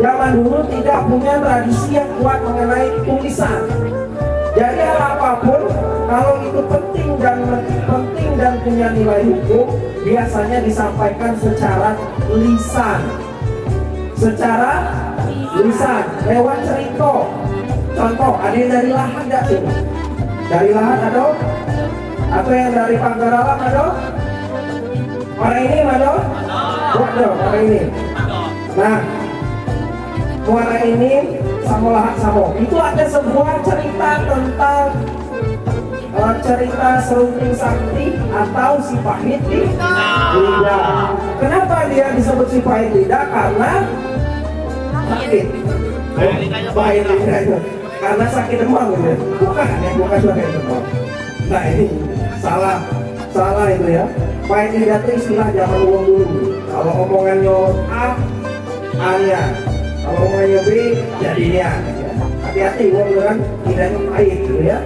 zaman dulu tidak punya tradisi yang kuat mengenai tulisan. Jadi hal apapun kalau itu penting dan punya nilai hukum, biasanya disampaikan secara lisan. Secara lisan, lewat cerita. Contoh, ada yang dari Lahat nggak sih? Dari Lahat ada? Atau yang dari Pagar Alam ada? Orang ini ada? Ada, orang ini. Nah, muara ini sama Lahat sama. Itu ada sebuah cerita tentang cerita serunting sakti atau si pahit lidah. Kenapa dia disebut si pahit lidah? Karena sakit. Pahit lidah itu karena sakit demam gitu. Bukan sakit demam. Nah ini salah itu ya. Pahit lidah itu istilah zaman uang dulu. Kalau omongannya A-nya, kalau omongannya B jadinya. Hati-hati uang kan lidahnya pahit gitu ya.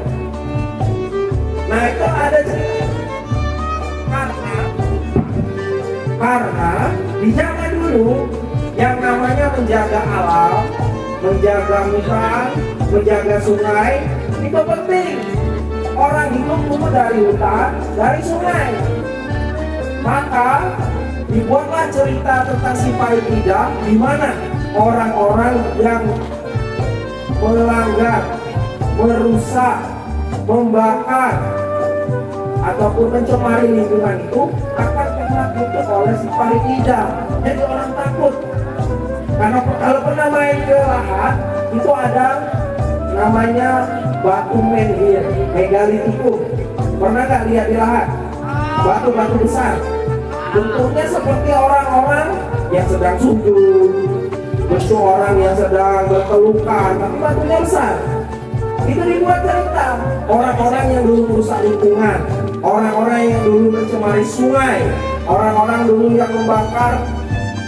Nah itu ada cerita karena di zaman dulu yang namanya menjaga alam, menjaga hutan, menjaga sungai itu penting. Orang hidup dulu dari hutan, dari sungai. Maka dibuatlah cerita tentang si pahit lidah, di mana orang-orang yang melanggar, merusak, membakar ataupun mencemari lingkungan itu akan kena kutuk oleh si pahit lidah. Jadi orang takut. Karena kalau pernah main ke Lahat itu ada namanya batu menhir, megalitikum. Pernah nggak lihat di Lahat? Batu-batu besar. Bentuknya seperti orang-orang yang sedang sujud, bentuk orang yang sedang berpelukan, tapi batunya besar. Itu dibuat cerita orang-orang yang dulu merusak lingkungan, orang-orang yang dulu mencemari sungai, orang-orang dulu yang membakar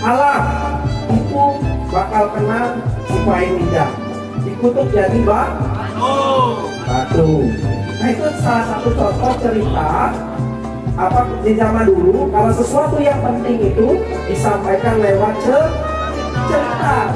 alam, itu bakal kena si pahit lidah, dikutuk jadi batu. Nah itu salah satu contoh cerita apa di zaman dulu. Kalau sesuatu yang penting itu disampaikan lewat cerita.